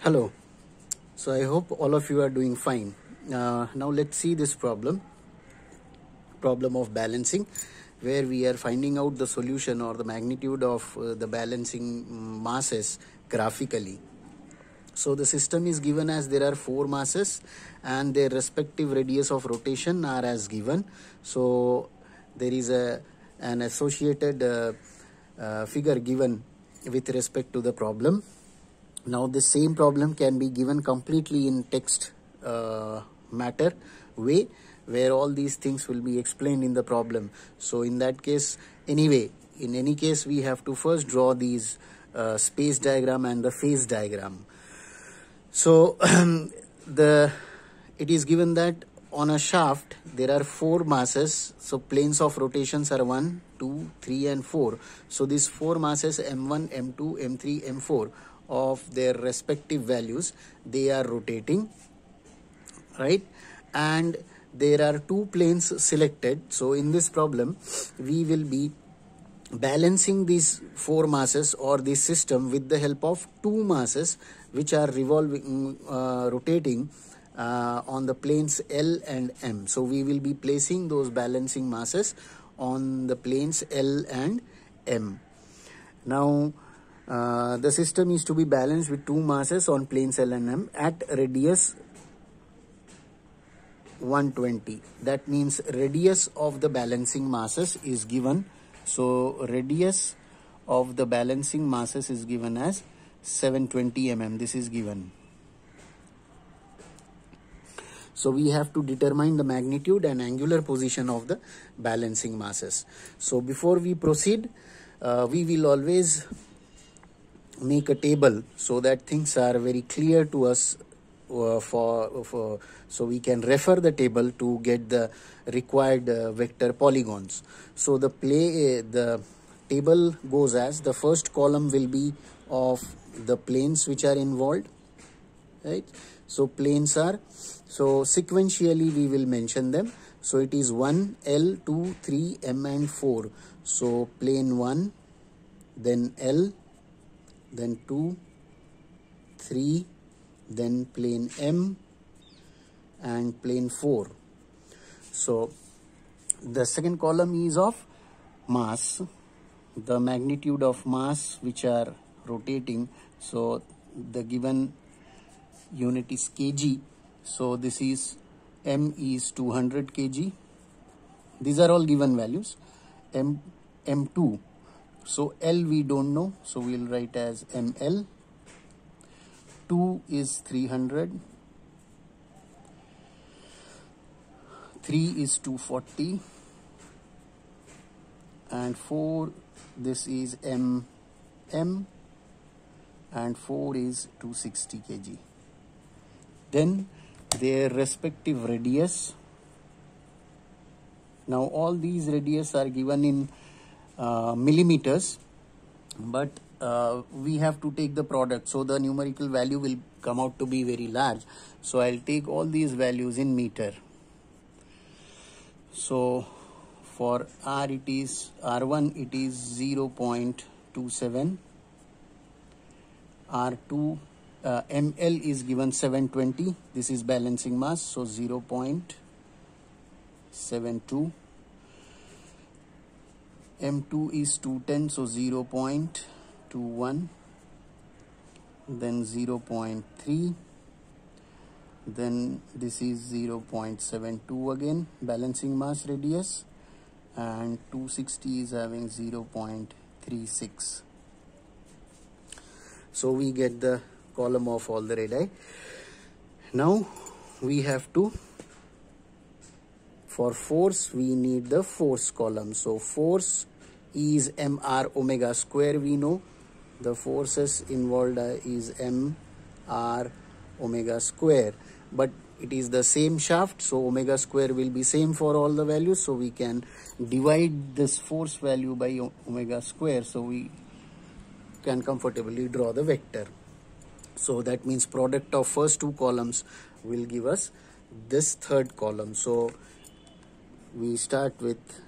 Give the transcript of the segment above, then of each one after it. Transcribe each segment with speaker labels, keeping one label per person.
Speaker 1: Hello. So I hope all of you are doing fine. Now let's see this problem of balancing, where we are finding out the solution or the magnitude of the balancing masses graphically. So the system is given as there are four masses and their respective radius of rotation are as given. So there is an associated figure given with respect to the problem. Now the same problem can be given completely in text matter way, where all these things will be explained in the problem. So in that case, in any case, we have to first draw these space diagram and the phase diagram. So it is given that on a shaft there are four masses. So planes of rotations are 1, 2, 3 and 4. So these four masses M1, M2, M3, M4 of their respective values, they are rotating, right? And there are two planes selected. So in this problem we will be balancing these four masses or this system with the help of two masses which are rotating on the planes L and M. So we will be placing those balancing masses on the planes L and M. Now the system is to be balanced with two masses on planes L and M at radius 120. That means radius of the balancing masses is given. So radius of the balancing masses is given as 720 mm. This is given. So we have to determine the magnitude and angular position of the balancing masses. So before we proceed, we will always make a table so that things are very clear to us, so we can refer the table to get the required vector polygons. So the table goes as, the first column will be of the planes which are involved, right? So planes are, so sequentially we will mention them. So it is 1, L, 2, 3, M and 4. So plane 1, then L, then 2, 3, then plane M and plane 4. So the second column is of mass, the magnitude of mass which are rotating. So the given unit is kg. So this is M is 200 kg. These are all given values. M2. So L we don't know, so we'll write as ML. 2 is 300. 3 is 240. And 4, this is MM. And 4 is 260 kg. Then their respective radius. Now all these radius are given in millimeters, but we have to take the product, so the numerical value will come out to be very large. So I'll take all these values in meter. So for R it is, R1 it is 0.27, R2 ML is given 720, this is balancing mass, so 0.72. M2 is 210, so 0.21, then 0.3, then this is 0.72 again, balancing mass radius, and 260 is having 0.36. So we get the column of all the radii. Now we have to, for force we need the force column. So force is mr omega square. We know the forces involved is mr omega square, but it is the same shaft, so omega square will be same for all the values. So we can divide this force value by omega square, so we can comfortably draw the vector. So that means product of first two columns will give us this third column. So we start with,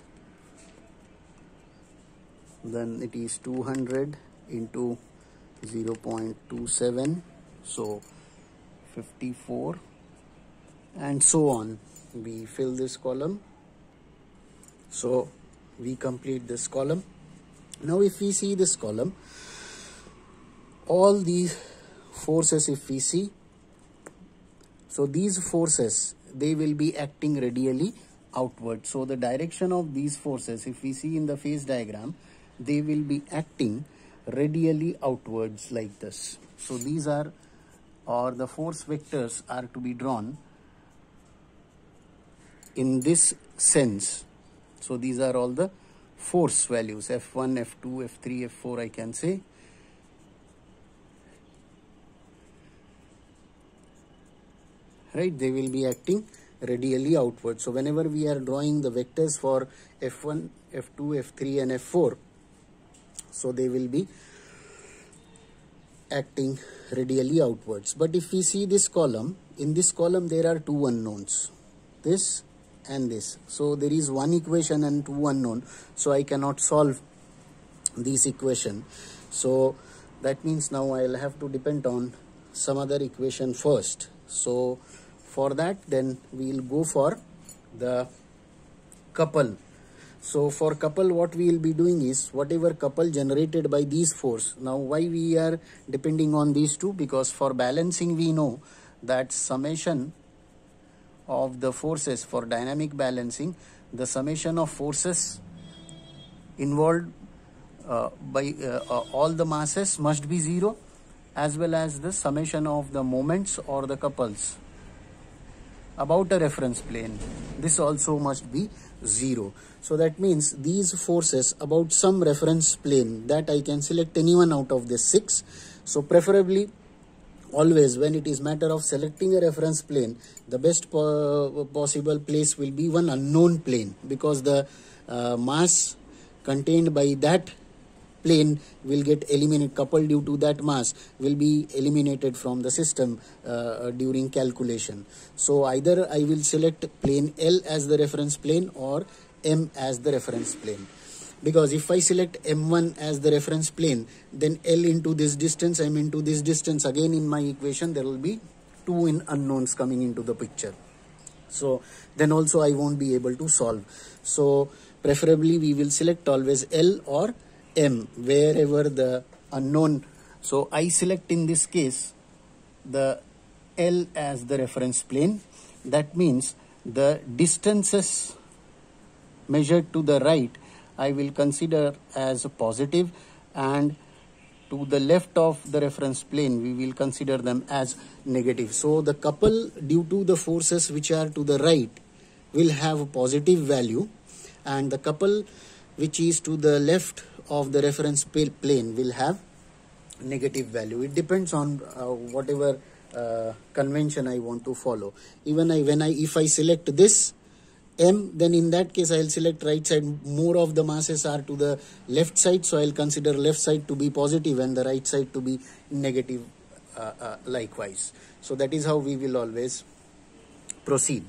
Speaker 1: then it is 200 into 0.27 So 54 and so on. We fill this column. So we complete this column. Now if we see this column, all these forces, if we see, so these forces, they will be acting radially outward. So the direction of these forces, if we see in the phase diagram, they will be acting radially outwards like this. So these are, or the force vectors are to be drawn in this sense. So these are all the force values, F1, F2, F3, F4 I can say. Right, they will be acting radially outward. So whenever we are drawing the vectors for F1, F2, F3 and F4, so they will be acting radially outwards. But if we see this column, in this column there are two unknowns, this and this. So there is one equation and two unknown, so I cannot solve this equation. So that means now I'll have to depend on some other equation first. So for that, then we'll go for the couple. So for couple, what we will be doing is whatever couple generated by these force. Now why we are depending on these two? Because for balancing we know that summation of the forces, for dynamic balancing, the summation of forces involved by all the masses must be 0, as well as the summation of the moments or the couples about a reference plane, this also must be 0. So that means these forces about some reference plane, that I can select any one out of this 6. So preferably always when it is matter of selecting a reference plane, the best possible place will be one unknown plane, because the mass contained by that plane will get eliminated, coupled due to that mass will be eliminated from the system during calculation. So either I will select plane L as the reference plane or M as the reference plane, because if I select M1 as the reference plane, then L into this distance, M into this distance, again in my equation there will be two unknowns coming into the picture. So then also I won't be able to solve. So preferably we will select always L or M wherever the unknown. So I select in this case the L as the reference plane. That means the distances measured to the right I will consider as positive, and to the left of the reference plane we will consider them as negative. So the couple due to the forces which are to the right will have a positive value, and the couple which is to the left of the reference plane will have negative value. It depends on whatever convention I want to follow. Even if I select this M, then in that case I'll select right side. More of the masses are to the left side, so I'll consider left side to be positive and the right side to be negative likewise. So that is how we will always proceed.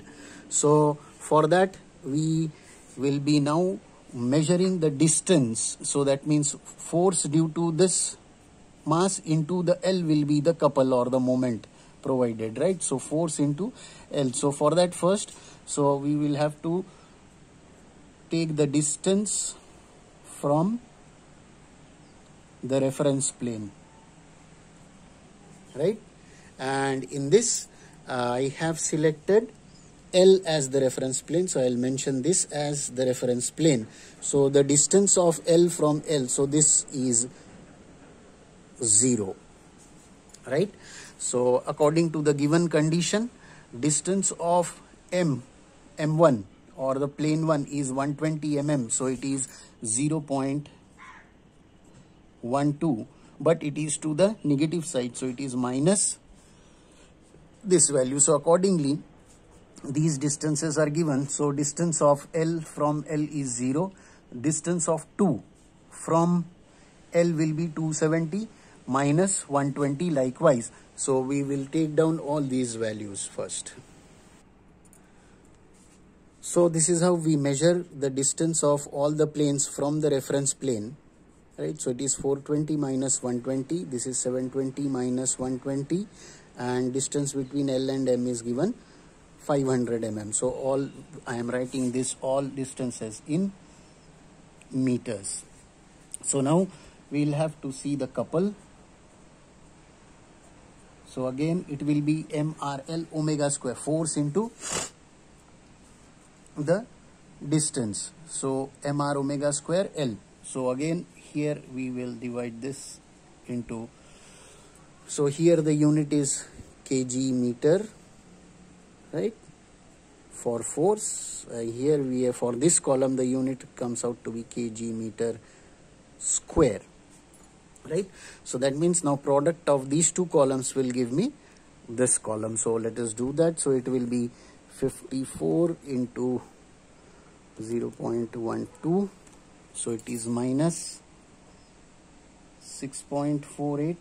Speaker 1: So for that we will be now measuring the distance. So that means force due to this mass into the L will be the couple or the moment provided, right? So force into L. So for that first, so we will have to take the distance from the reference plane, right? And in this I have selected L as the reference plane, so I'll mention this as the reference plane. So the distance of L from L, so this is 0, right? So according to the given condition, distance of M1 or the plane 1 is 120 mm, so it is 0.12, but it is to the negative side, so it is minus this value. So accordingly these distances are given. So distance of L from L is 0, distance of 2 from L will be 270 minus 120 likewise. So we will take down all these values first. So this is how we measure the distance of all the planes from the reference plane, right? So it is 420 minus 120. This is 720 minus 120, and distance between L and M is given 500 mm. So all I am writing this all distances in meters. So now we'll have to see the couple. So again it will be MRL omega square, force into the distance. So MR omega square L. So again here we will divide this into, so here the unit is kg meter, right, for force. Here we have, for this column the unit comes out to be kg meter square, right? So that means now product of these two columns will give me this column. So let us do that. So it will be 54 into 0.12, so it is minus 6.48,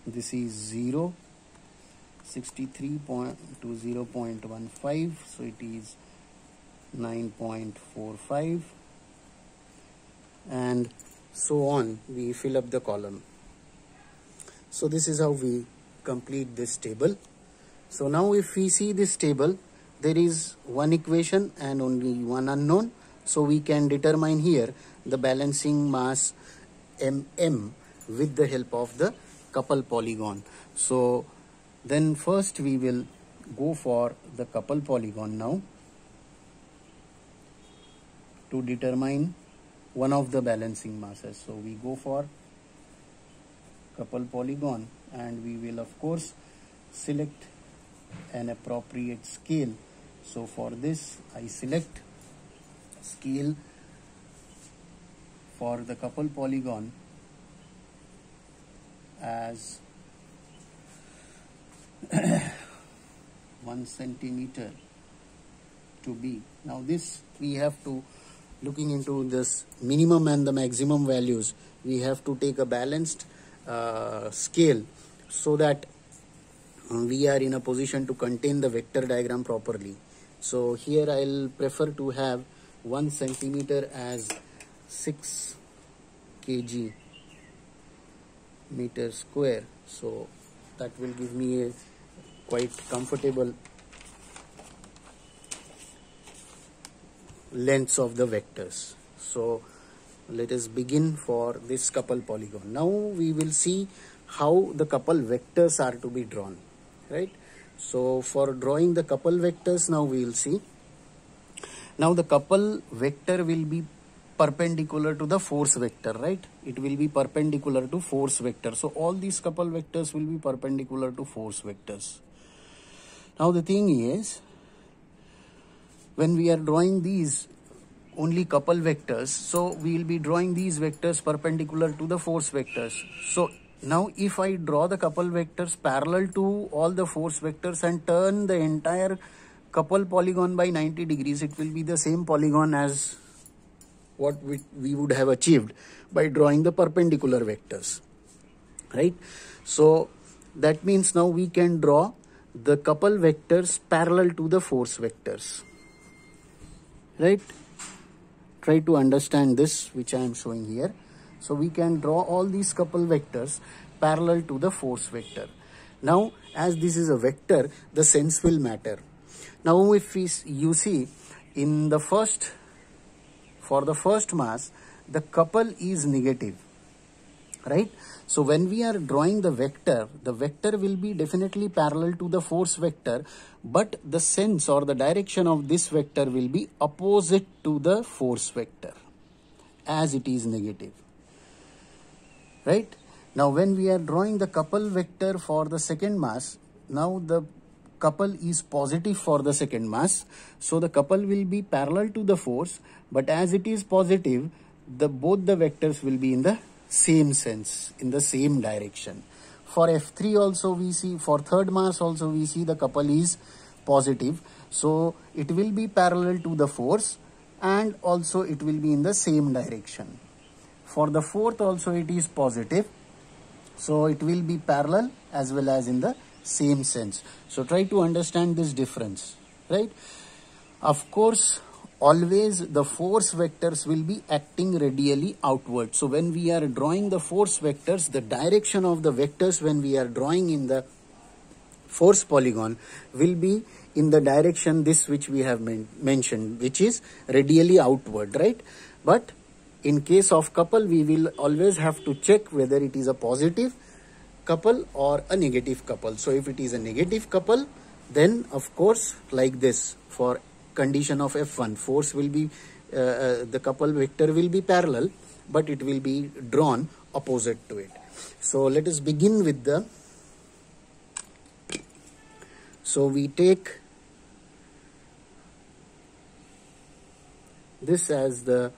Speaker 1: this is 0, 63 to 0.15, so it is 9.45, and so on. We fill up the column. So this is how we complete this table. So now if we see this table, there is one equation and only one unknown. So we can determine here the balancing mass mm with the help of the couple polygon. So then first we will go for the couple polygon now to determine one of the balancing masses. So we go for couple polygon, and we will of course select an appropriate scale. So for this I select scale for the couple polygon as 1 centimeter to be. Now this we have to, looking into this minimum and the maximum values, we have to take a balanced scale so that we are in a position to contain the vector diagram properly. So here I'll prefer to have 1 centimeter as 6 kg meter square. So that will give me a quite comfortable lengths of the vectors. So let us begin for this couple polygon. Now we will see how the couple vectors are to be drawn, right? So for drawing the couple vectors, now we will see. Now the couple vector will be perpendicular to the force vector, right? It will be perpendicular to force vector. So all these couple vectors will be perpendicular to force vectors. Now the thing is, when we are drawing these only couple vectors, so we will be drawing these vectors perpendicular to the force vectors. So now if I draw the couple vectors parallel to all the force vectors and turn the entire couple polygon by 90 degrees, it will be the same polygon as what we would have achieved by drawing the perpendicular vectors, right? So that means now we can draw the couple vectors parallel to the force vectors, right? Try to understand this which I am showing here. So we can draw all these couple vectors parallel to the force vector. Now as this is a vector, the sense will matter. Now if you see in the first, for the first mass, the couple is negative, right? So when we are drawing the vector will be definitely parallel to the force vector, but the sense or the direction of this vector will be opposite to the force vector as it is negative, right? Now when we are drawing the couple vector for the second mass, now the couple is positive for the second mass. So the couple will be parallel to the force, but as it is positive, both the vectors will be in the same sense, in the same direction. For F3 also we see, for third mass also we see the couple is positive. So it will be parallel to the force and also it will be in the same direction. For the fourth also it is positive. So it will be parallel as well as in the same sense. So try to understand this difference, right? Of course, always the force vectors will be acting radially outward. So when we are drawing the force vectors, the direction of the vectors when we are drawing in the force polygon will be in the direction this which we have mentioned, which is radially outward, right? But in case of couple, we will always have to check whether it is a positive couple or a negative couple. So if it is a negative couple, then of course, like this, for condition of F1, force will be the couple vector will be parallel, but it will be drawn opposite to it. So let us begin with the, so we take this as the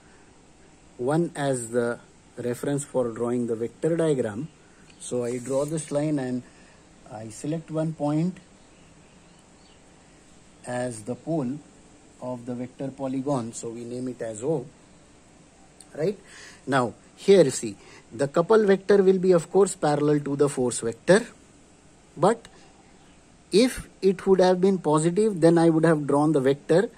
Speaker 1: one as the reference for drawing the vector diagram. So I draw this line and I select one point as the pole of the vector polygon. So we name it as O, right? Now here see, the couple vector will be of course parallel to the force vector, but if it would have been positive, then I would have drawn the vector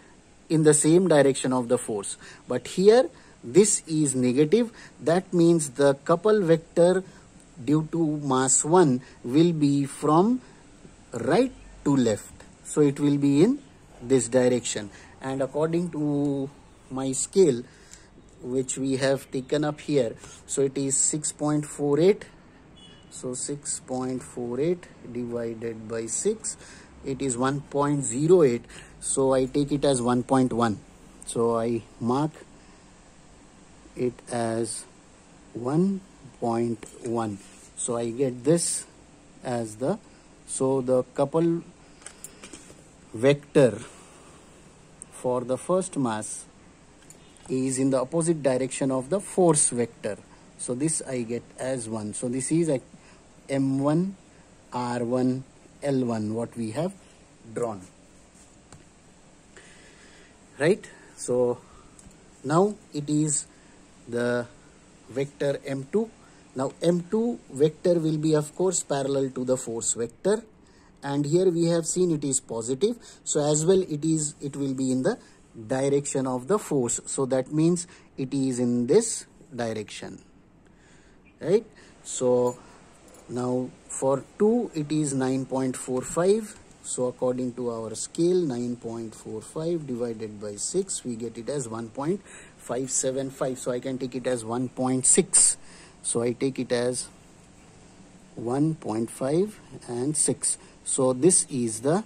Speaker 1: in the same direction of the force. But here this is negative. That means the couple vector due to mass 1 will be from right to left. So it will be in this direction. And according to my scale, which we have taken up here, so it is 6.48. So 6.48 divided by 6, it is 1.08. So I take it as 1.1. So I mark it as 1.1. So I get this as the, so the couple vector for the first mass is in the opposite direction of the force vector. So this I get as 1. So this is a M1, R1, L1, what we have drawn, right? So now it is the vector M2. Now M2 vector will be of course parallel to the force vector, and here we have seen it is positive, so as well it will be in the direction of the force. So that means it is in this direction, right? So now for 2 it is 9.45. So according to our scale, 9.45 divided by 6, we get it as 1.575. So I can take it as 1.6. So I take it as 1.5 and 6. So this is the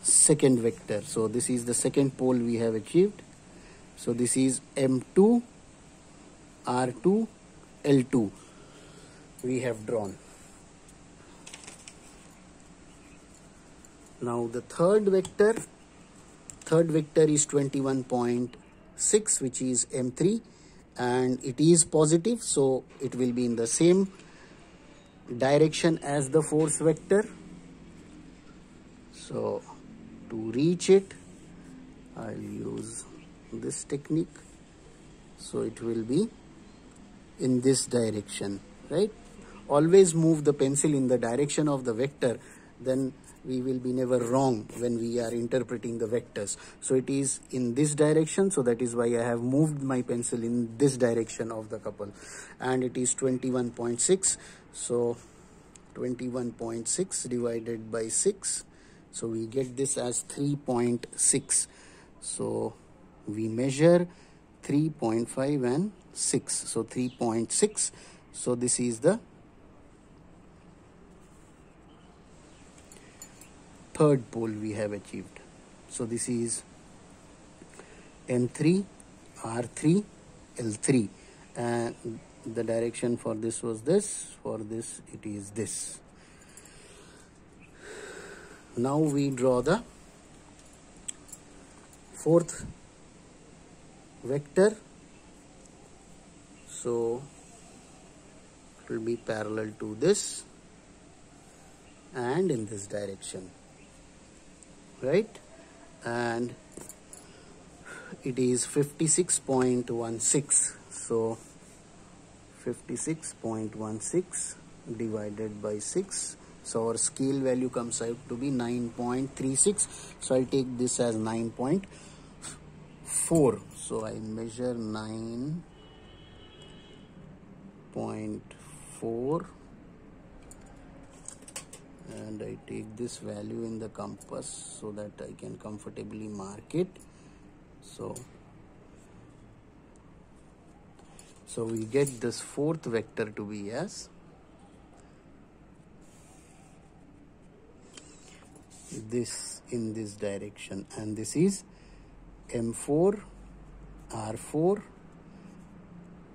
Speaker 1: second vector. So this is the second pole we have achieved. So this is M2, R2, L2 we have drawn. Now the third vector is 21.6, which is M3, and it is positive, so it will be in the same direction as the force vector. So to reach it, I'll use this technique. So it will be in this direction, right? Always move the pencil in the direction of the vector, then we will be never wrong when we are interpreting the vectors. So it is in this direction, so that is why I have moved my pencil in this direction of the couple, and it is 21.6. So 21.6 divided by 6, so we get this as 3.6. So we measure 3.5 and 6, so 3.6. So this is the third pole we have achieved. So this is M3, R3, L3, and the direction for this was this, for this it is this. Now we draw the fourth vector. So it will be parallel to this and in this direction, right? And it is 56.16. So 56.16 divided by 6, So our scale value comes out to be 9.36. So I'll take this as 9.4. So I measure 9.4 and I take this value in the compass so that I can comfortably mark it. So we get this fourth vector to be as this in this direction, and this is M4, R4,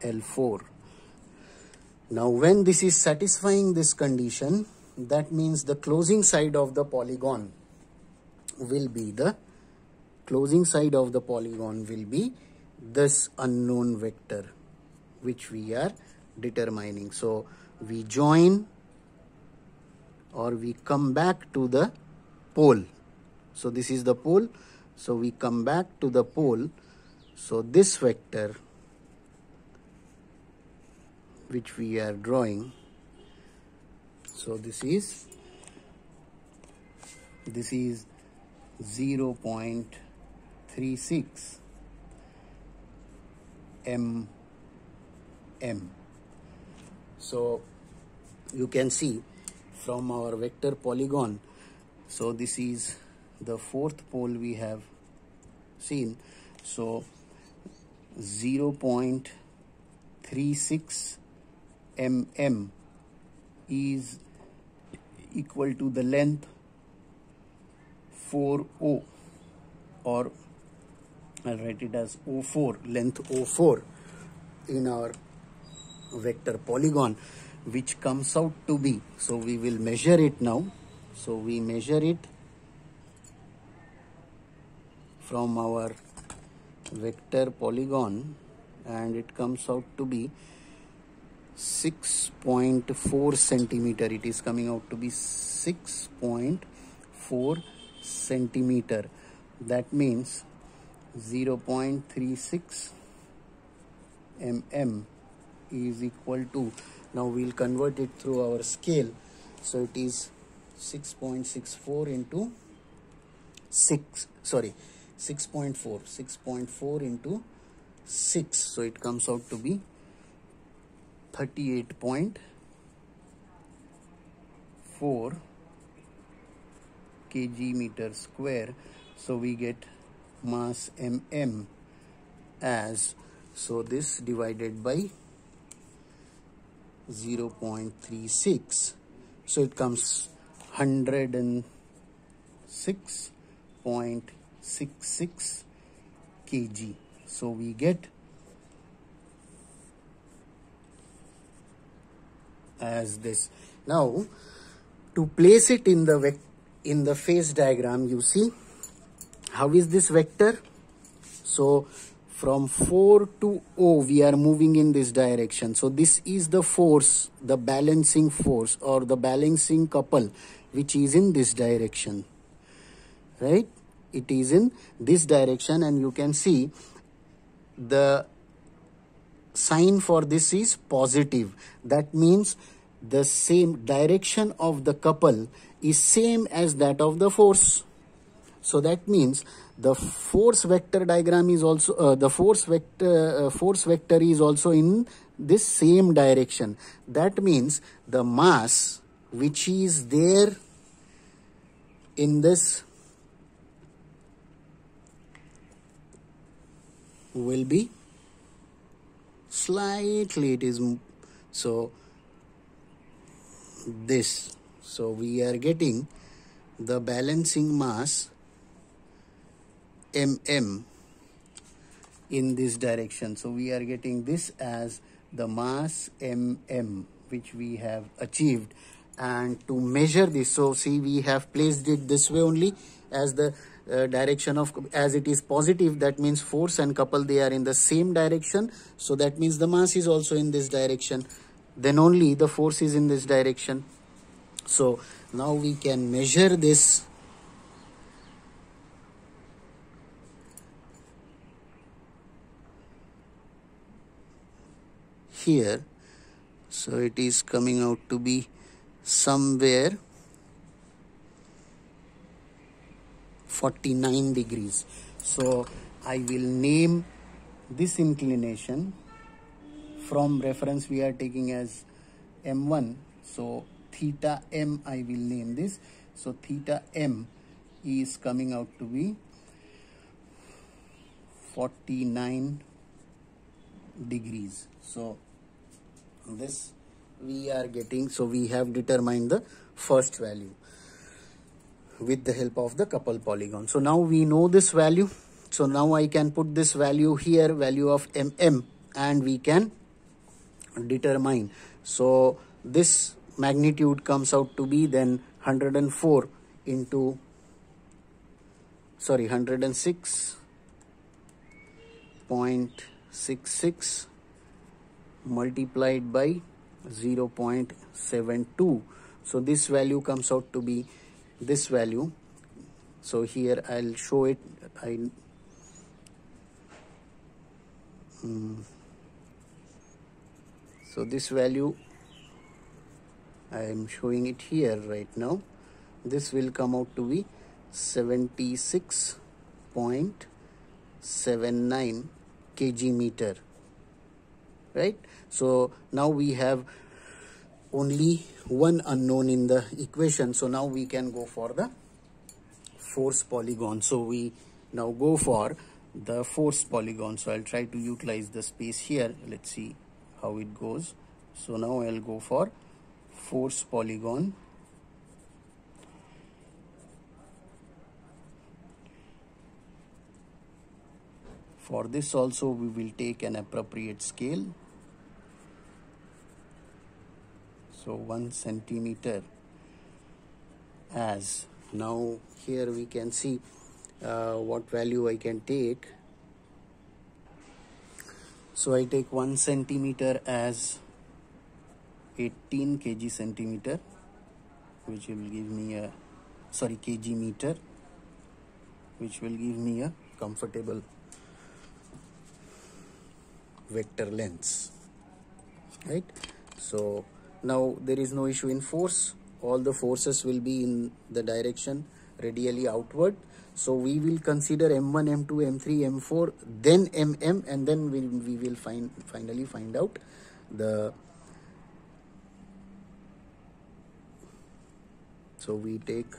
Speaker 1: L4. Now when this is satisfying this condition, that means the closing side of the polygon will be this unknown vector which we are determining. So we join or we come back to the pole. So this is the pole. So we come back to the pole. So this vector which we are drawing, so this is 0.36 mm. So you can see from our vector polygon, so this is the fourth pole we have seen. So 0.36 mm is equal to the length 4O, or I'll write it as O4, length O4 in our vector polygon, which comes out to be, so we will measure it now. So we measure it from our vector polygon and it comes out to be 6.4 centimeter. It is coming out to be 6.4 centimeter. That means 0.36 mm is equal to, now we'll convert it through our scale. So it is 6.64 into 6.4 into 6. So it comes out to be 38.4 kg meter square. So we get mass mm as, so this divided by 0.36, so it comes 106.66 kg. So we get as this. Now to place it in the phase diagram, you see how is this vector. So from 4 to O we are moving in this direction. So this is the force, the balancing force or the balancing couple which is in this direction, right? It is in this direction, and you can see the sign for this is positive. That means the same direction of the couple is same as that of the force. So that means the force vector diagram is also the force vector is also in this same direction. That means the mass which is there in this will be slightly, it is, so this, so we are getting the balancing mass mm in this direction. So we are getting this as the mass mm which we have achieved. And to measure this, so see we have placed it this way only, as the direction of, as it is positive, that means force and couple, they are in the same direction. So that means the mass is also in this direction, then only the force is in this direction. So now we can measure this here. So it is coming out to be somewhere 49 degrees. So I will name this inclination, from reference we are taking as M1. So theta M I will name this. So theta M is coming out to be 49 degrees. So this we are getting, so we have determined the first value with the help of the couple polygon. So now we know this value. So now I can put this value here, value of mm, and we can determine. So this magnitude comes out to be then 104 into, sorry, 106.66 multiplied by 0.72. So this value comes out to be this value. So here I'll show it. So this value I am showing it here right now. This will come out to be 76.79 kg meter, right? So now we have only one unknown in the equation. So now we can go for the force polygon. So we now go for the force polygon. So I'll try to utilize the space here. Let's see how it goes. So now I'll go for force polygon. For this also we will take an appropriate scale. So 1 centimeter, as now here we can see what value I can take. So I take 1 centimeter as 18 kg centimeter, which will give me a, sorry, kg meter, which will give me a comfortable vector length, right? So now there is no issue in force. All the forces will be in the direction radially outward. So we will consider M1, M2, M3, M4, then MM, and then we will finally find out the. So we take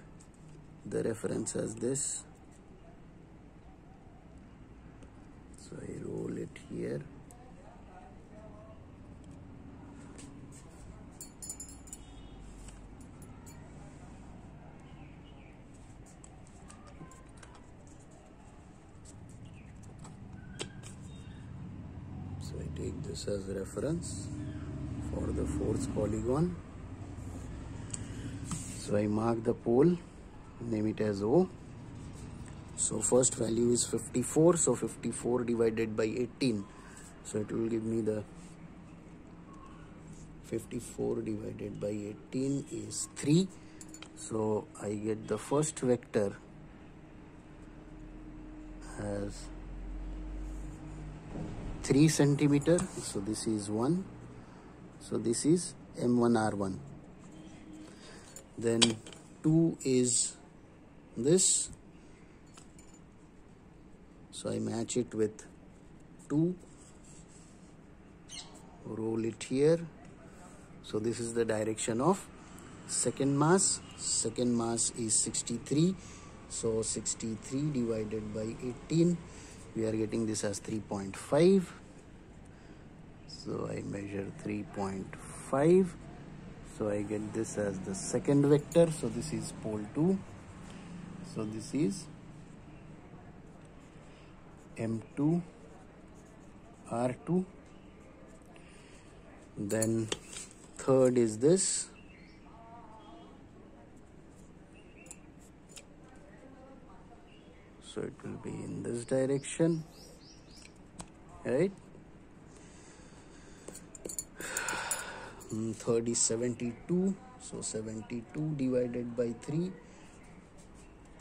Speaker 1: the reference as this. So I roll it here. So I take this as reference for the force polygon. So I mark the pole, name it as O. So first value is 54. So 54 divided by 18. So it will give me the 54 divided by 18 is 3. So I get the first vector as 3 centimeter. So this is 1. So this is M1R1. Then 2 is this. So I match it with 2. Roll it here. So this is the direction of second mass. Second mass is 63. So 63 divided by 18. We are getting this as 3.5. So I measure 3.5. So I get this as the second vector. So this is pole 2. So this is M2 R2. Then third is this. So it will be in this direction, right? Third is 72. So 72 divided by 3.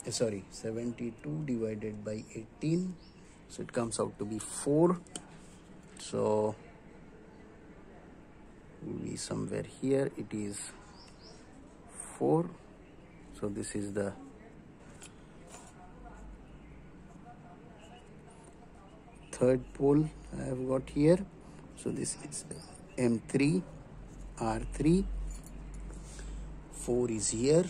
Speaker 1: 72 divided by 18. So it comes out to be 4. So will be somewhere here. It is 4. So this is the third pole I have got here. So this is M3, R3, 4 is here.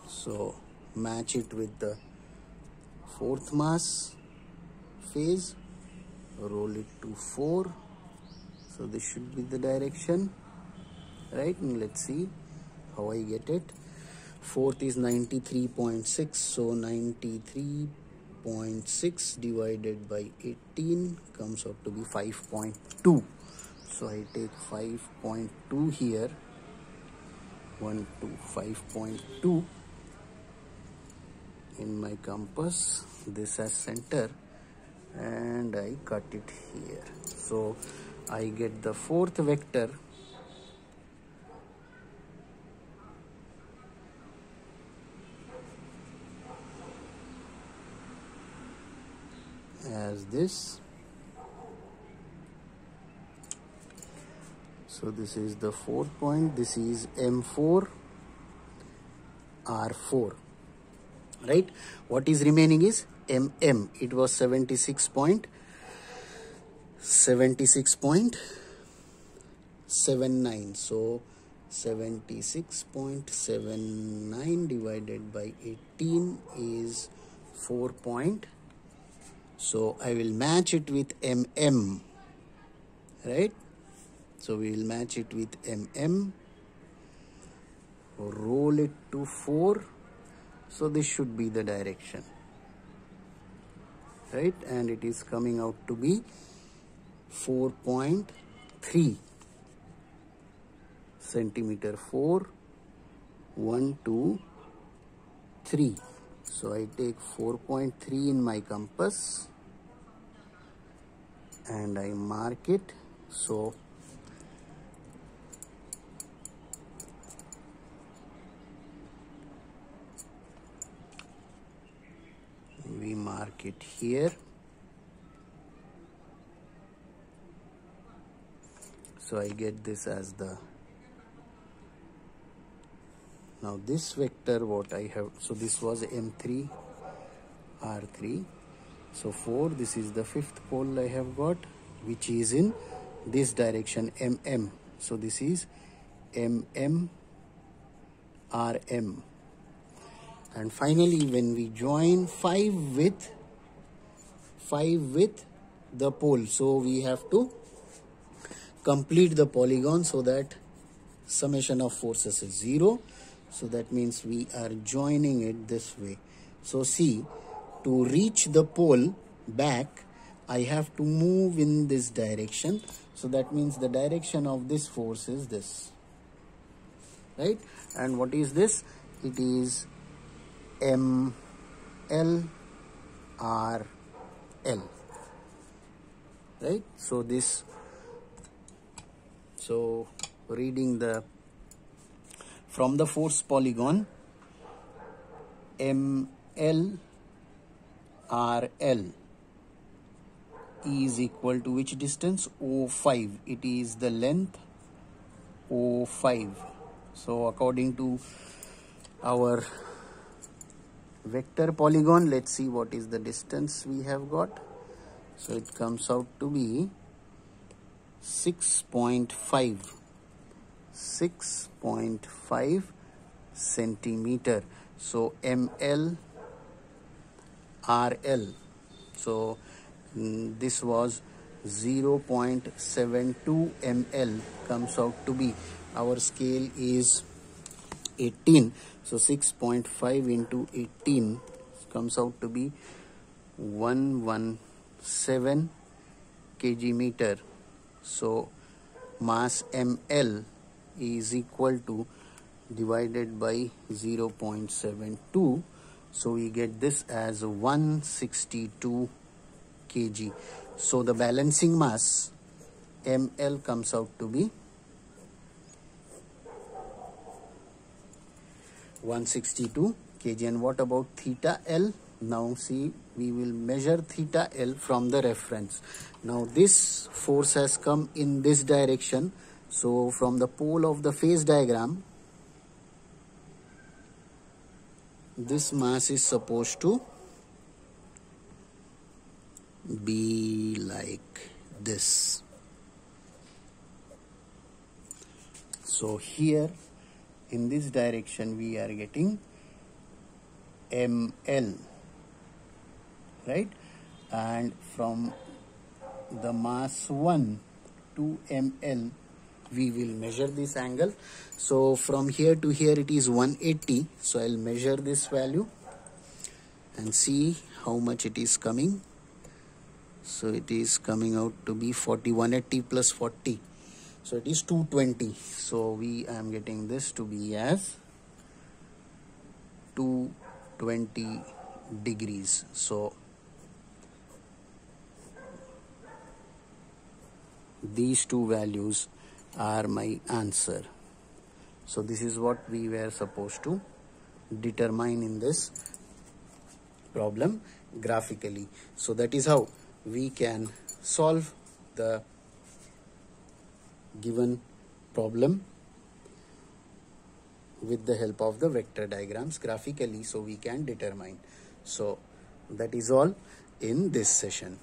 Speaker 1: So match it with the fourth mass phase, roll it to 4. So this should be the direction, right? And let's see how I get it. Fourth is 93.6, so 93.6 divided by 18 comes out to be 5.2. So I take 5.2 here, 1 to 5.2 in my compass, this as center, and I cut it here. So I get the fourth vector as this. So this is the fourth point. This is M4, R4, right? What is remaining is MM. It was 76.79. So 76.79 divided by 18 is 4 point. So I will match it with MM, right? So we will match it with MM, roll it to 4. So this should be the direction, right? And it is coming out to be 4.3 centimeter. 4, 1, 2, 3. So I take 4.3 in my compass and I mark it. So we mark it here. So I get this as the, now this vector what I have, so this was M3, R3. So 4, this is the fifth pole I have got, which is in this direction, MM. So this is MM, RM. And finally, when we join 5 with the pole, so we have to complete the polygon so that summation of forces is 0. So that means we are joining it this way. So see, to reach the pole back, I have to move in this direction. So that means the direction of this force is this, right? And what is this? It is ML, RL, right? So this, so reading the from the force polygon, ML, RL is equal to which distance? O5. It is the length O5. So according to our vector polygon, let's see what is the distance we have got. So it comes out to be 6.5 centimeter. So ML, RL. So this was 0.72 ml comes out to be. Our scale is 18. So 6.5 into 18 comes out to be 117 kg meter. So mass ml is equal to divided by 0.72. So we get this as 162 kg. So the balancing mass ml comes out to be 162 kg. And what about theta L? Now see, we will measure theta L from the reference. Now this force has come in this direction. So from the pole of the phase diagram, this mass is supposed to be like this. So here in this direction we are getting ML, right? And from the mass 1 to ML we will measure this angle. So from here to here it is 180. So I'll measure this value and see how much it is coming. So it is coming out to be 180 plus 40. So it is 220. So I am getting this to be as 220 degrees. So these two values are my answer. So this is what we were supposed to determine in this problem graphically. So that is how we can solve the given problem with the help of the vector diagrams graphically, so we can determine. So that is all in this session.